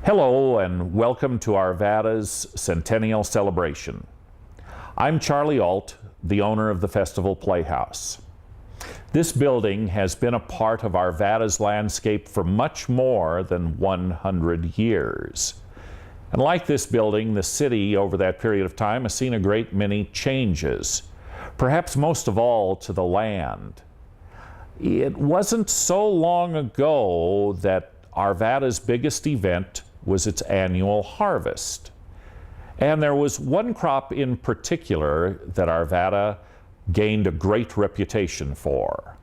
Hello and welcome to Arvada's Centennial Celebration. I'm Charlie Alt, the owner of the Festival Playhouse. This building has been a part of Arvada's landscape for much more than 100 years. And like this building, the city over that period of time has seen a great many changes, perhaps most of all to the land. It wasn't so long ago that Arvada's biggest event was its annual harvest. And there was one crop in particular that Arvada gained a great reputation for.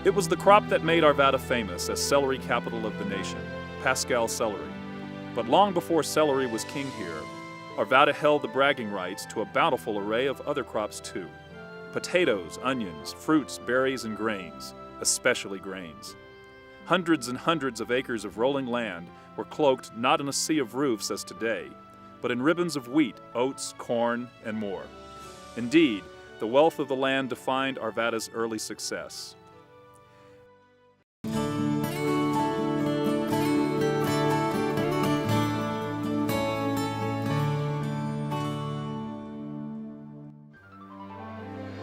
It was the crop that made Arvada famous as celery capital of the nation, Pascal Celery. But long before celery was king here, Arvada held the bragging rights to a bountiful array of other crops too. Potatoes, onions, fruits, berries, and grains, especially grains. Hundreds and hundreds of acres of rolling land were cloaked not in a sea of roofs as today, but in ribbons of wheat, oats, corn, and more. Indeed, the wealth of the land defined Arvada's early success.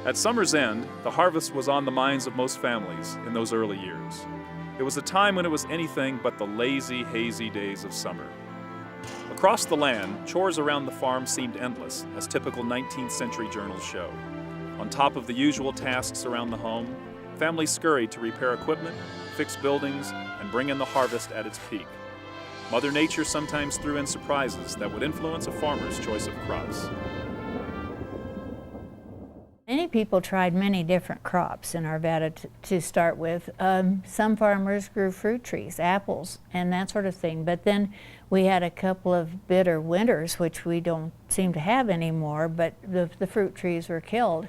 At summer's end, the harvest was on the minds of most families in those early years. It was a time when it was anything but the lazy, hazy days of summer. Across the land, chores around the farm seemed endless, as typical 19th century journals show. On top of the usual tasks around the home, families scurried to repair equipment, fix buildings, and bring in the harvest at its peak. Mother Nature sometimes threw in surprises that would influence a farmer's choice of crops. Many people tried many different crops in Arvada to start with. Some farmers grew fruit trees, apples, and that sort of thing. But then we had a couple of bitter winters, which we don't seem to have anymore, but the fruit trees were killed.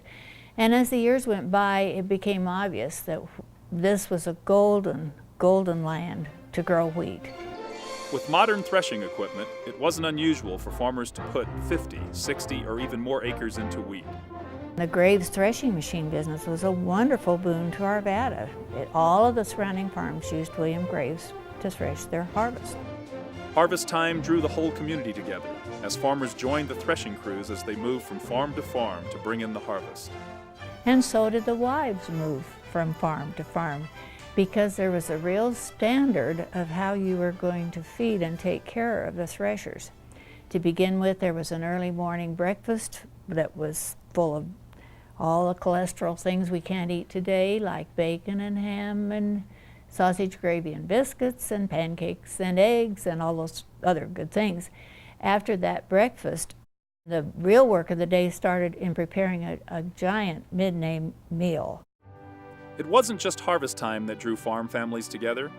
And as the years went by, it became obvious that this was a golden land to grow wheat. With modern threshing equipment, it wasn't unusual for farmers to put 50, 60, or even more acres into wheat. The Graves threshing machine business was a wonderful boon to Arvada. All of the surrounding farms used William Graves to thresh their harvest. Harvest time drew the whole community together as farmers joined the threshing crews as they moved from farm to farm to bring in the harvest. And so did the wives move from farm to farm, because there was a real standard of how you were going to feed and take care of the threshers. To begin with, there was an early morning breakfast that was full of all the cholesterol things we can't eat today, like bacon and ham and sausage gravy and biscuits and pancakes and eggs and all those other good things. After that breakfast, the real work of the day started in preparing a giant midday meal. It wasn't just harvest time that drew farm families together.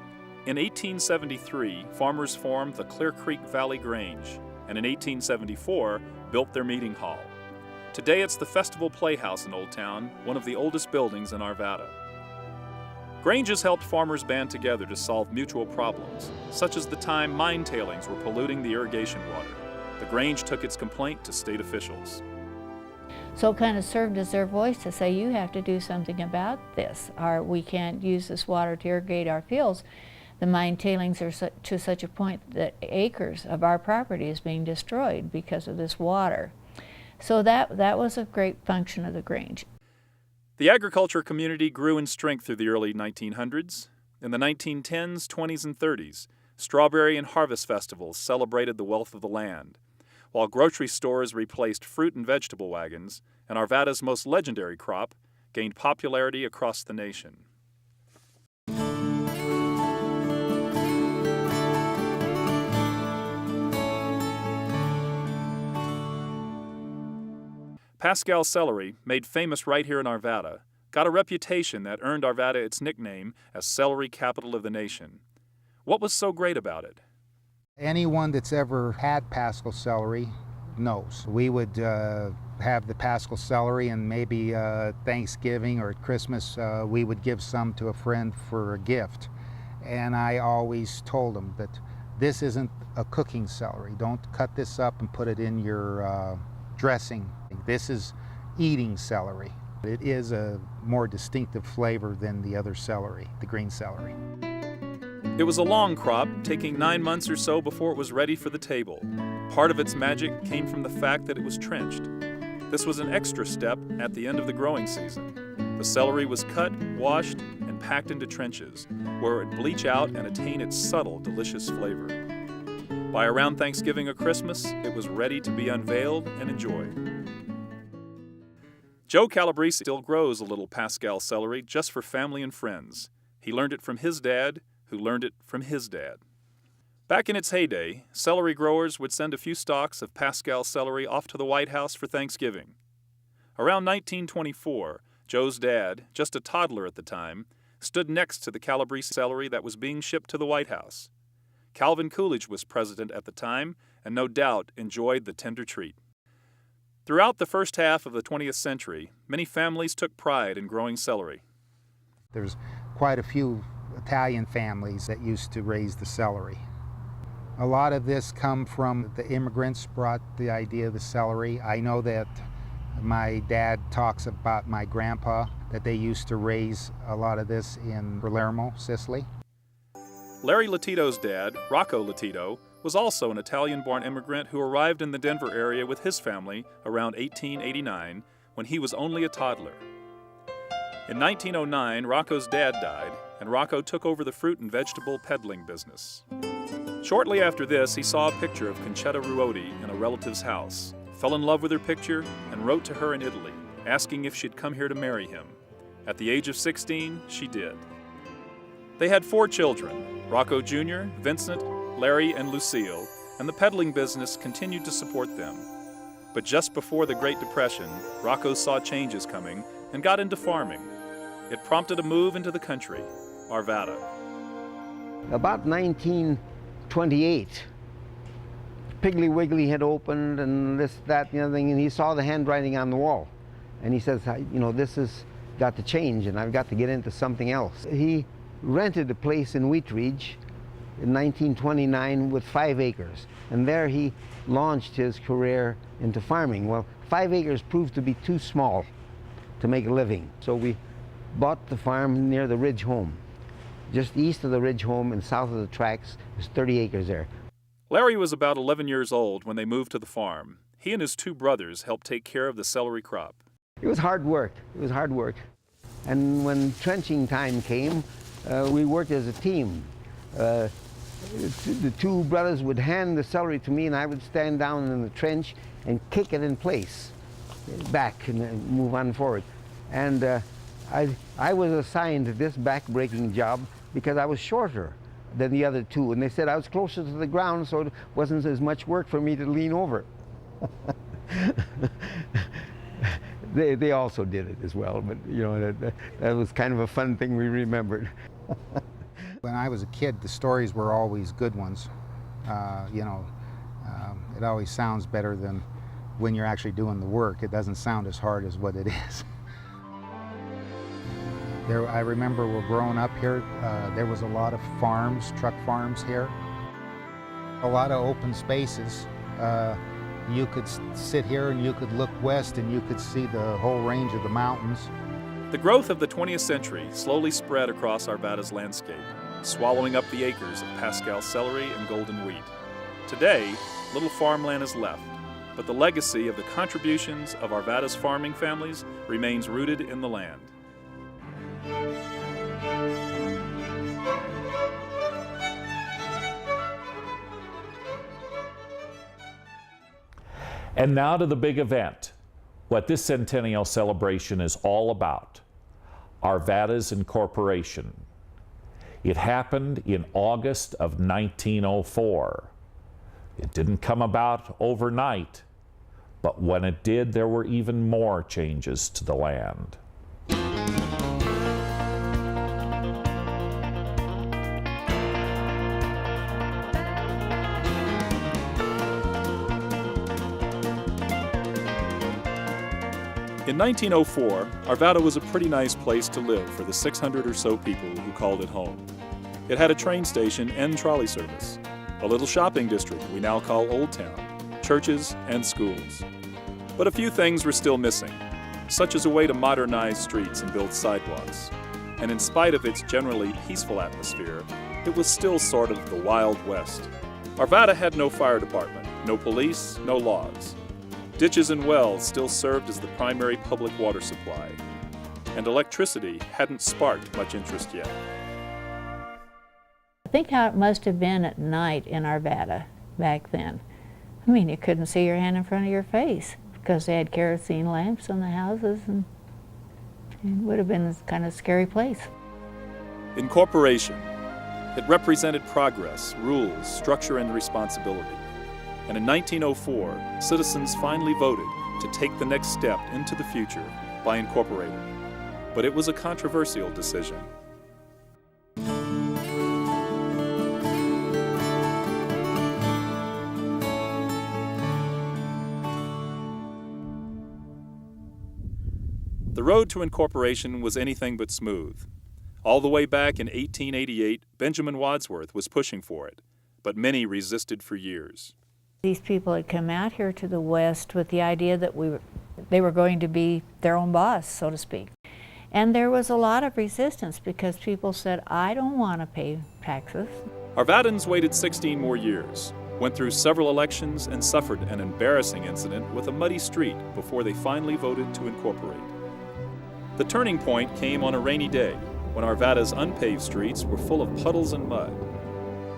In 1873, farmers formed the Clear Creek Valley Grange, and in 1874, built their meeting hall. Today it's the Festival Playhouse in Old Town, one of the oldest buildings in Arvada. Granges helped farmers band together to solve mutual problems, such as the time mine tailings were polluting the irrigation water. The Grange took its complaint to state officials. So it kind of served as their voice to say, you have to do something about this, or we can't use this water to irrigate our fields. The mine tailings are to such a point that acres of our property is being destroyed because of this water. So that was a great function of the Grange. The agriculture community grew in strength through the early 1900s. In the 1910s, 20s, and 30s, strawberry and harvest festivals celebrated the wealth of the land, while grocery stores replaced fruit and vegetable wagons, and Arvada's most legendary crop gained popularity across the nation. Pascal Celery, made famous right here in Arvada, got a reputation that earned Arvada its nickname as celery capital of the nation. What was so great about it? Anyone that's ever had Pascal celery knows. We would have the Pascal celery, and maybe Thanksgiving or at Christmas we would give some to a friend for a gift. And I always told them that This isn't a cooking celery. Don't cut this up and put it in your dressing. This is eating celery. It is a more distinctive flavor than the other celery, the green celery. It was a long crop, taking 9 months or so before it was ready for the table. Part of its magic came from the fact that it was trenched. This was an extra step at the end of the growing season. The celery was cut, washed, and packed into trenches, where it would bleach out and attain its subtle, delicious flavor. By around Thanksgiving or Christmas, it was ready to be unveiled and enjoyed. Joe Calabrese still grows a little Pascal celery just for family and friends. He learned it from his dad, who learned it from his dad. Back in its heyday, celery growers would send a few stalks of Pascal celery off to the White House for Thanksgiving. Around 1924, Joe's dad, just a toddler at the time, stood next to the Calabrese celery that was being shipped to the White House. Calvin Coolidge was president at the time and no doubt enjoyed the tender treat. Throughout the first half of the 20th century, many families took pride in growing celery. There's quite a few Italian families that used to raise the celery. A lot of this come from the immigrants brought the idea of the celery. I know that my dad talks about my grandpa, that they used to raise a lot of this in Palermo, Sicily. Larry Latito's dad, Rocco Latito, was also an Italian-born immigrant who arrived in the Denver area with his family around 1889 when he was only a toddler. In 1909, Rocco's dad died, and Rocco took over the fruit and vegetable peddling business. Shortly after this, he saw a picture of Concetta Ruoti in a relative's house, fell in love with her picture, and wrote to her in Italy, asking if she'd come here to marry him. At the age of 16, she did. They had 4 children, Rocco Jr., Vincent, Larry, and Lucille, and the peddling business continued to support them. But just before the Great Depression, Rocco saw changes coming and got into farming. It prompted a move into the country, Arvada. About 1928, Piggly Wiggly had opened and this, that, and the other thing, and he saw the handwriting on the wall. And he says, you know, this has got to change and I've got to get into something else. He rented a place in Wheatridge in 1929 with 5 acres. And there he launched his career into farming. Well, 5 acres proved to be too small to make a living. So we bought the farm near the Ridge Home. Just east of the Ridge Home and south of the tracks, there's 30 acres there. Larry was about 11 years old when they moved to the farm. He and his 2 brothers helped take care of the celery crop. It was hard work. It was hard work. And when trenching time came, we worked as a team. The 2 brothers would hand the celery to me and I would stand down in the trench and kick it in place, back, and then move on forward. And I was assigned to this back-breaking job because I was shorter than the other 2. And they said I was closer to the ground, so it wasn't as much work for me to lean over. They also did it as well, but you know, that was kind of a fun thing we remembered. When I was a kid, the stories were always good ones. It always sounds better than when you're actually doing the work. It doesn't sound as hard as what it is. I remember we're growing up here, there was a lot of farms, truck farms here. A lot of open spaces. You could sit here and you could look west and you could see the whole range of the mountains. The growth of the 20th century slowly spread across Arvada's landscape, swallowing up the acres of Pascal celery and golden wheat. Today, little farmland is left, but the legacy of the contributions of Arvada's farming families remains rooted in the land. And now to the big event, what this centennial celebration is all about, Arvada's incorporation. It happened in August of 1904. It didn't come about overnight, but when it did, there were even more changes to the land. In 1904, Arvada was a pretty nice place to live for the 600 or so people who called it home. It had a train station and trolley service. a little shopping district we now call Old Town, churches and schools. But a few things were still missing, such as a way to modernize streets and build sidewalks. And in spite of its generally peaceful atmosphere, it was still sort of the Wild West. Arvada had no fire department, no police, no laws. Ditches and wells still served as the primary public water supply, and electricity hadn't sparked much interest yet. Think how it must have been at night in Arvada back then. I mean, you couldn't see your hand in front of your face because they had kerosene lamps in the houses, and it would have been a kind of scary place. Incorporation. It represented progress, rules, structure, and responsibility. And in 1904, citizens finally voted to take the next step into the future by incorporating. But it was a controversial decision. The road to incorporation was anything but smooth. All the way back in 1888, Benjamin Wadsworth was pushing for it, but many resisted for years. These people had come out here to the West with the idea that they were going to be their own boss, so to speak. And there was a lot of resistance because people said, I don't want to pay taxes. Arvadans waited 16 more years, went through several elections, and suffered an embarrassing incident with a muddy street before they finally voted to incorporate. The turning point came on a rainy day when Arvada's unpaved streets were full of puddles and mud.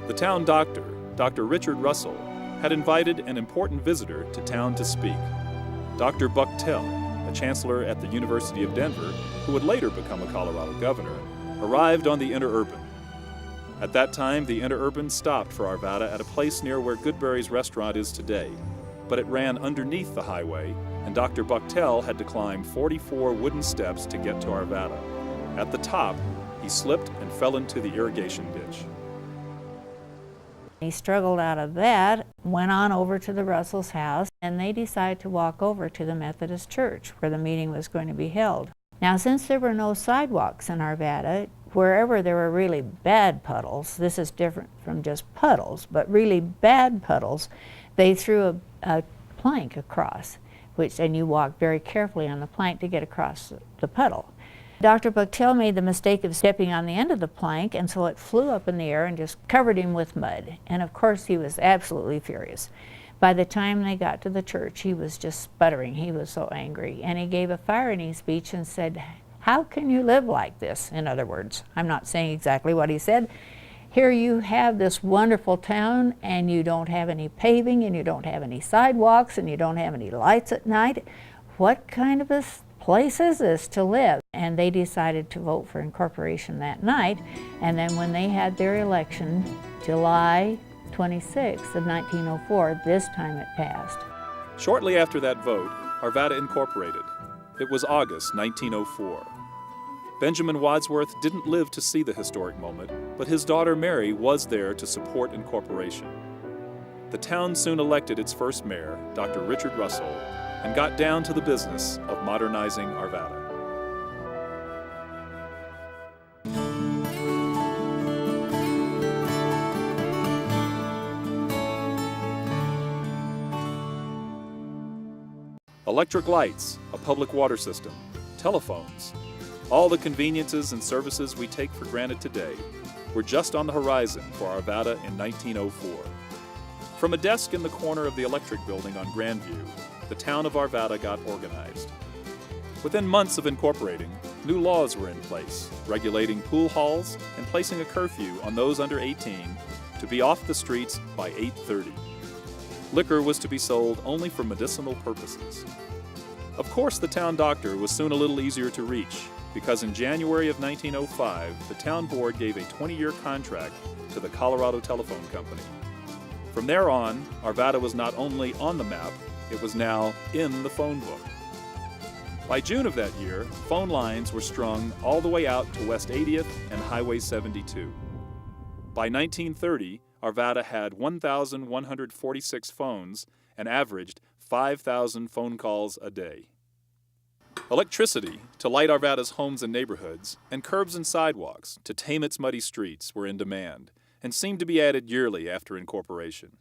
The town doctor, Dr. Richard Russell, had invited an important visitor to town to speak. Dr. Bucktel, a chancellor at the University of Denver, who would later become a Colorado governor, arrived on the interurban. At that time, the interurban stopped for Arvada at a place near where Goodberry's restaurant is today, but it ran underneath the highway, and Dr. Bucktel had to climb 44 wooden steps to get to Arvada. At the top, he slipped and fell into the irrigation ditch. He struggled out of that, went on over to the Russell's house, and they decided to walk over to the Methodist church where the meeting was going to be held. Now, since there were no sidewalks in Arvada, wherever there were really bad puddles, this is different from just puddles, but really bad puddles, they threw a plank across, and you walked very carefully on the plank to get across the puddle. Dr. Bucktel made the mistake of stepping on the end of the plank, and so it flew up in the air and just covered him with mud. And of course, he was absolutely furious. By the time they got to the church, he was just sputtering. He was so angry. And he gave a fiery speech and said, "How can you live like this?" In other words, I'm not saying exactly what he said. Here you have this wonderful town, and you don't have any paving, and you don't have any sidewalks, and you don't have any lights at night. What kind of a place is this to live? And they decided to vote for incorporation that night. And then when they had their election, July 26th of 1904, this time it passed. Shortly after that vote, Arvada incorporated. It was August 1904. Benjamin Wadsworth didn't live to see the historic moment, but his daughter Mary was there to support incorporation. The town soon elected its first mayor, Dr. Richard Russell, and got down to the business of modernizing Arvada. Electric lights, a public water system, telephones, all the conveniences and services we take for granted today were just on the horizon for Arvada in 1904. From a desk in the corner of the electric building on Grandview, the town of Arvada got organized. Within months of incorporating, new laws were in place, regulating pool halls and placing a curfew on those under 18 to be off the streets by 8:30. Liquor was to be sold only for medicinal purposes. Of course, the town doctor was soon a little easier to reach, because in January of 1905, the town board gave a 20-year contract to the Colorado Telephone Company. From there on, Arvada was not only on the map, it was now in the phone book. By June of that year, phone lines were strung all the way out to West 80th and Highway 72. By 1930, Arvada had 1,146 phones and averaged 5,000 phone calls a day. Electricity to light Arvada's homes and neighborhoods, and curbs and sidewalks to tame its muddy streets were in demand, and seemed to be added yearly after incorporation.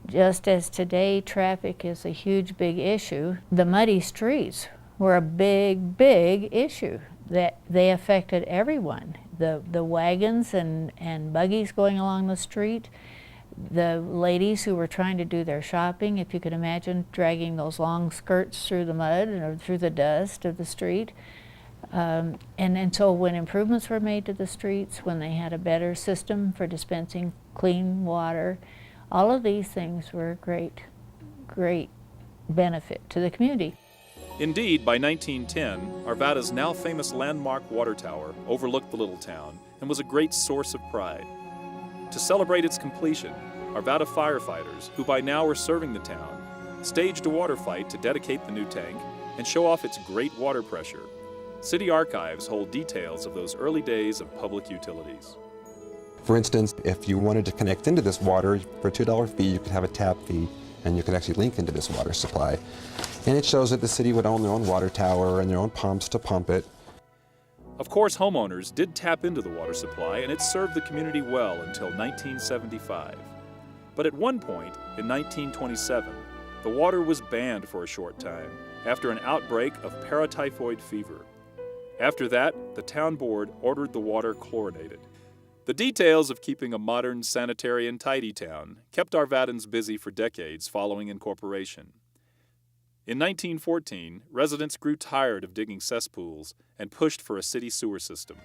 Just as today traffic is a huge, big issue, the muddy streets were a big, big issue that they affected everyone. The wagons and buggies going along the street, the ladies who were trying to do their shopping, if you could imagine dragging those long skirts through the mud or through the dust of the street. And so when improvements were made to the streets, when they had a better system for dispensing clean water, all of these things were a great, great benefit to the community. Indeed, by 1910, Arvada's now famous landmark water tower overlooked the little town and was a great source of pride. To celebrate its completion, Arvada firefighters, who by now were serving the town, staged a water fight to dedicate the new tank and show off its great water pressure. City archives hold details of those early days of public utilities. For instance, if you wanted to connect into this water for a $2 fee, you could have a tap fee, and you could actually link into this water supply. And it shows that the city would own their own water tower and their own pumps to pump it. Of course, homeowners did tap into the water supply, and it served the community well until 1975. But at one point, in 1927, the water was banned for a short time after an outbreak of paratyphoid fever. After that, the town board ordered the water chlorinated. The details of keeping a modern, sanitary, and tidy town kept Arvadans busy for decades following incorporation. In 1914, residents grew tired of digging cesspools and pushed for a city sewer system.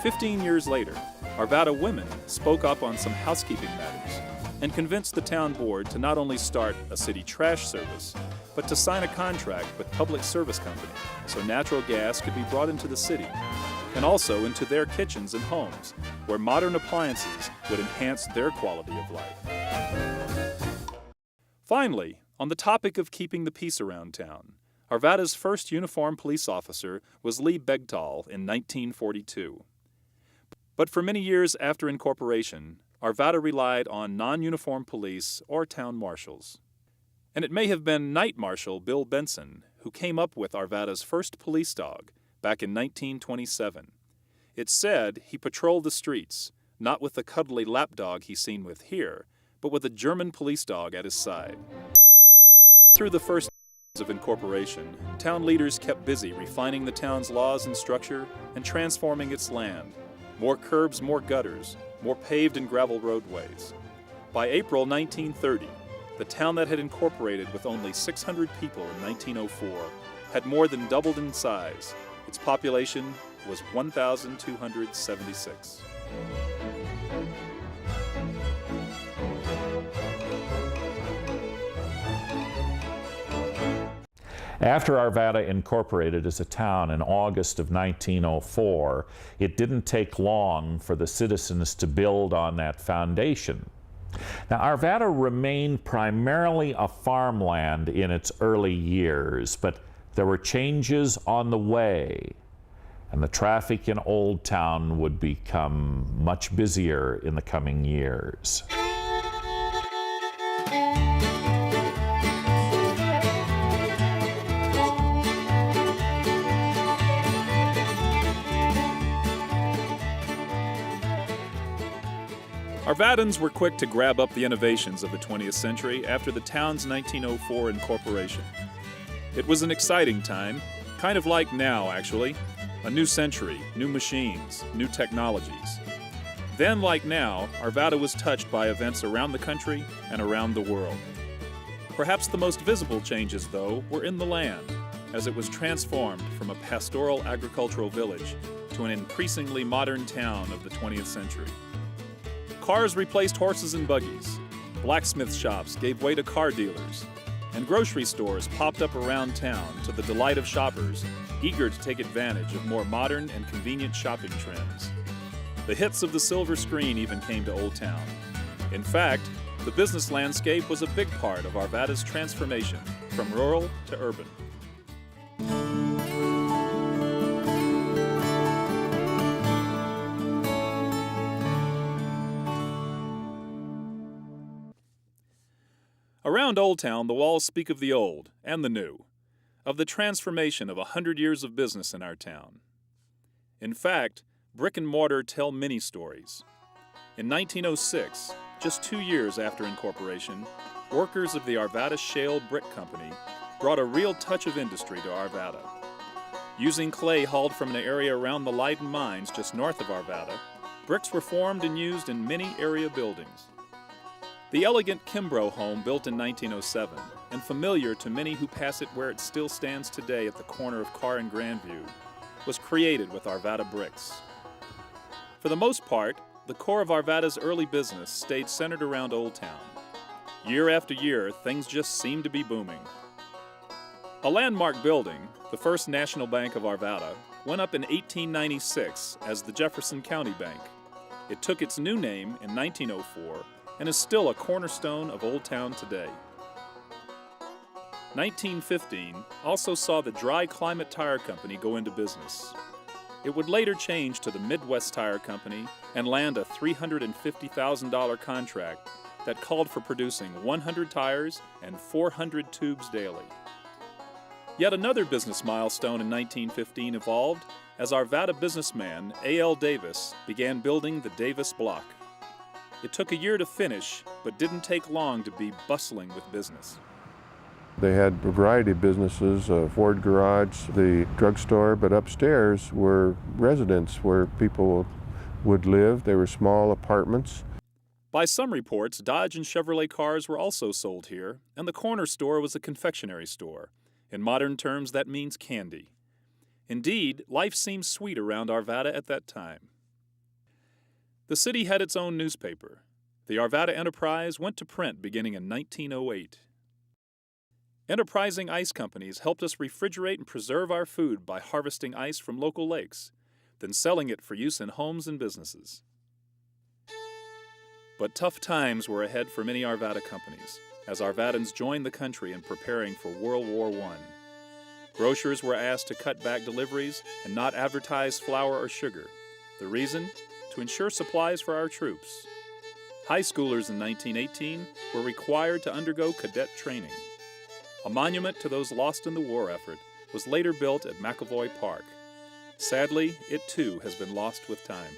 15 years later, Arvada women spoke up on some housekeeping matters and convinced the town board to not only start a city trash service, but to sign a contract with Public Service Company so natural gas could be brought into the city, and also into their kitchens and homes, where modern appliances would enhance their quality of life. Finally, on the topic of keeping the peace around town, Arvada's first uniformed police officer was Lee Begtall in 1942. But for many years after incorporation, Arvada relied on non-uniformed police or town marshals. And it may have been Night Marshal Bill Benson who came up with Arvada's first police dog back in 1927. It's said he patrolled the streets, not with the cuddly lapdog he's seen with here, but with a German police dog at his side. Through the first years of incorporation, town leaders kept busy refining the town's laws and structure and transforming its land. More curbs, more gutters, more paved and gravel roadways. By April 1930, the town that had incorporated with only 600 people in 1904 had more than doubled in size. Its population was 1,276. After Arvada incorporated as a town in August of 1904, it didn't take long for the citizens to build on that foundation. Now, Arvada remained primarily a farmland in its early years, but there were changes on the way, and the traffic in Old Town would become much busier in the coming years. Arvadans were quick to grab up the innovations of the 20th century after the town's 1904 incorporation. It was an exciting time, kind of like now, actually. A new century, new machines, new technologies. Then, like now, Arvada was touched by events around the country and around the world. Perhaps the most visible changes, though, were in the land, as it was transformed from a pastoral agricultural village to an increasingly modern town of the 20th century. Cars replaced horses and buggies, blacksmith shops gave way to car dealers, and grocery stores popped up around town to the delight of shoppers eager to take advantage of more modern and convenient shopping trends. The hits of the silver screen even came to Old Town. In fact, the business landscape was a big part of Arvada's transformation from rural to urban. Around Old Town, the walls speak of the old and the new, of the transformation of 100 years of business in our town. In fact, brick and mortar tell many stories. In 1906, just 2 years after incorporation, workers of the Arvada Shale Brick Company brought a real touch of industry to Arvada. Using clay hauled from an area around the Leiden mines just north of Arvada, bricks were formed and used in many area buildings. The elegant Kimbrough home, built in 1907, and familiar to many who pass it where it still stands today at the corner of Carr and Grandview, was created with Arvada bricks. For the most part, the core of Arvada's early business stayed centered around Old Town. Year after year, things just seemed to be booming. A landmark building, the First National Bank of Arvada, went up in 1896 as the Jefferson County Bank. It took its new name in 1904 and is still a cornerstone of Old Town today. 1915 also saw the Dry Climate Tire Company go into business. It would later change to the Midwest Tire Company and land a $350,000 contract that called for producing 100 tires and 400 tubes daily. Yet another business milestone in 1915 evolved as Arvada businessman A.L. Davis began building the Davis Block. It took a year to finish, but didn't take long to be bustling with business. They had a variety of businesses, a Ford garage, the drugstore, but upstairs were residents where people would live. They were small apartments. By some reports, Dodge and Chevrolet cars were also sold here, and the corner store was a confectionery store. In modern terms, that means candy. Indeed, life seemed sweet around Arvada at that time. The city had its own newspaper. The Arvada Enterprise went to print beginning in 1908. Enterprising ice companies helped us refrigerate and preserve our food by harvesting ice from local lakes, then selling it for use in homes and businesses. But tough times were ahead for many Arvada companies, as Arvadans joined the country in preparing for World War I. Grocers were asked to cut back deliveries and not advertise flour or sugar. The reason? To ensure supplies for our troops. High schoolers in 1918 were required to undergo cadet training. A monument to those lost in the war effort was later built at McAvoy Park. Sadly, it too has been lost with time.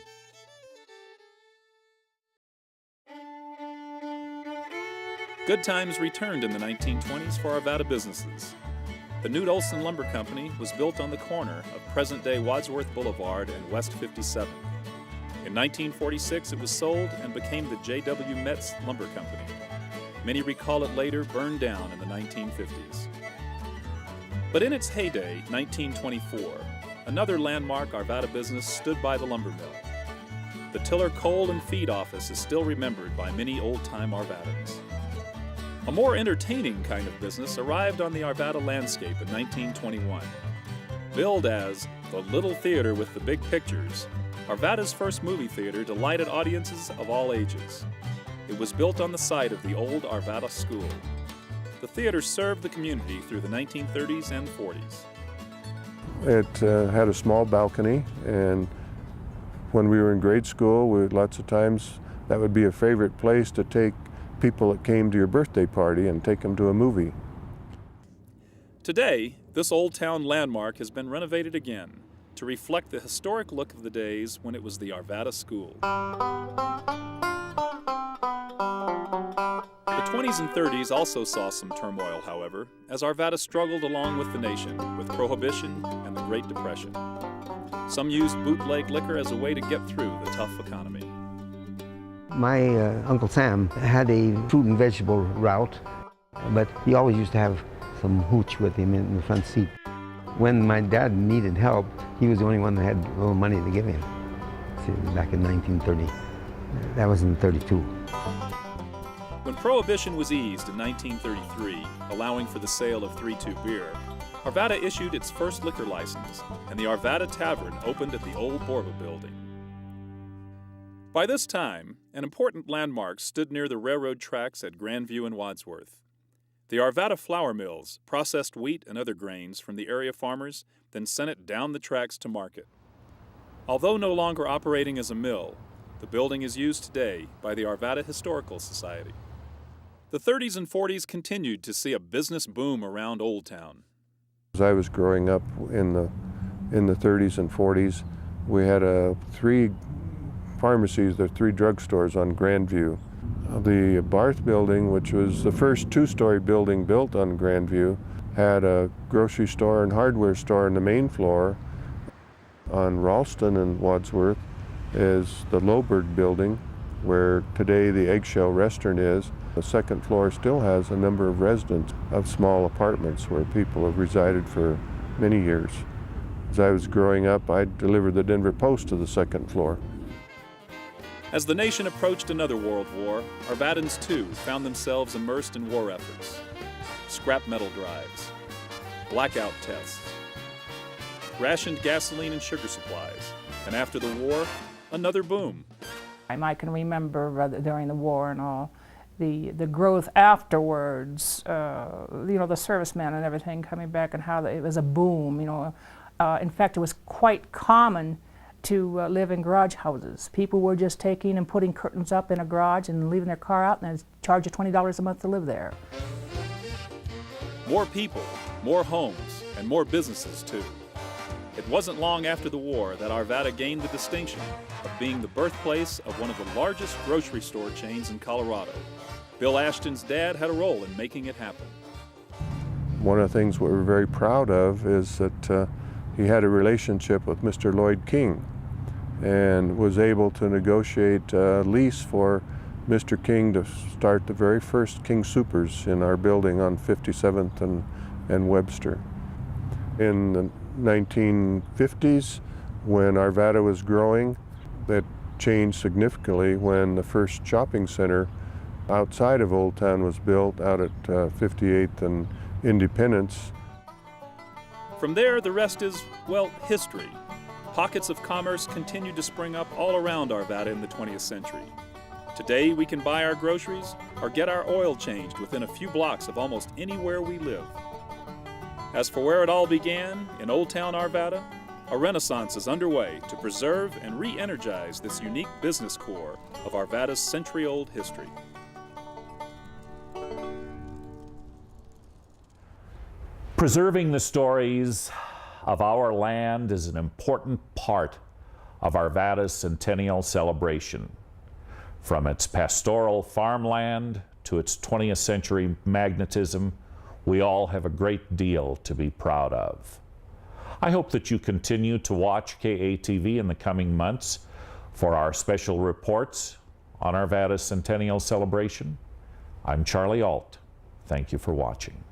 Good times returned in the 1920s for Arvada businesses. The Knute Olson Lumber Company was built on the corner of present-day Wadsworth Boulevard and West 57. In 1946, it was sold and became the J.W. Metz Lumber Company. Many recall it later burned down in the 1950s. But in its heyday, 1924, another landmark Arvada business stood by the lumber mill. The Tiller Coal and Feed Office is still remembered by many old-time Arvadans. A more entertaining kind of business arrived on the Arvada landscape in 1921. Billed as the Little Theater with the Big Pictures, Arvada's first movie theater delighted audiences of all ages. It was built on the site of the old Arvada School. The theater served the community through the 1930s and 40s. It had a small balcony, and when we were in grade school, lots of times that would be a favorite place to take people that came to your birthday party and take them to a movie. Today, this old town landmark has been renovated again to reflect the historic look of the days when it was the Arvada School. The 20s and 30s also saw some turmoil, however, as Arvada struggled along with the nation with Prohibition and the Great Depression. Some used bootleg liquor as a way to get through the tough economy. My Uncle Sam had a fruit and vegetable route, but he always used to have some hooch with him in the front seat. When my dad needed help, he was the only one that had a little money to give him. See, back in 1930. That was in 32. When Prohibition was eased in 1933, allowing for the sale of 3-2 beer, Arvada issued its first liquor license, and the Arvada Tavern opened at the old Borba building. By this time, an important landmark stood near the railroad tracks at Grandview and Wadsworth. The Arvada flour mills processed wheat and other grains from the area farmers, then sent it down the tracks to market. Although no longer operating as a mill, the building is used today by the Arvada Historical Society. The 30s and 40s continued to see a business boom around Old Town. As I was growing up in the 30s and 40s, we had 3 pharmacies, there are 3 drugstores on Grandview. The Barth building, which was the first 2-story building built on Grandview, had a grocery store and hardware store on the main floor. On Ralston and Wadsworth is the Lowberg building, where today the Eggshell Restaurant is. The 2nd floor still has a number of residents of small apartments where people have resided for many years. As I was growing up, I delivered the Denver Post to the 2nd floor. As the nation approached another world war, Arvadans too found themselves immersed in war efforts. Scrap metal drives, blackout tests, rationed gasoline and sugar supplies, and after the war, another boom. I can remember during the war and all, the growth afterwards, the servicemen and everything coming back and how it was a boom, In fact, it was quite common to live in garage houses. People were just taking and putting curtains up in a garage and leaving their car out and charge you $20 a month to live there. More people, more homes, and more businesses too. It wasn't long after the war that Arvada gained the distinction of being the birthplace of one of the largest grocery store chains in Colorado. Bill Ashton's dad had a role in making it happen. One of the things we're very proud of is that he had a relationship with Mr. Lloyd King and was able to negotiate a lease for Mr. King to start the very first King Soupers in our building on 57th and Webster. In the 1950s, when Arvada was growing, that changed significantly when the first shopping center outside of Old Town was built out at 58th and Independence. From there, the rest is, well, history. Pockets of commerce continued to spring up all around Arvada in the 20th century. Today, we can buy our groceries or get our oil changed within a few blocks of almost anywhere we live. As for where it all began, in Old Town Arvada, a renaissance is underway to preserve and re-energize this unique business core of Arvada's century-old history. Preserving the stories of our land is an important part of Arvada's centennial celebration. From its pastoral farmland to its 20th century magnetism, we all have a great deal to be proud of. I hope that you continue to watch KATV in the coming months for our special reports on Arvada's centennial celebration. I'm Charlie Alt. Thank you for watching.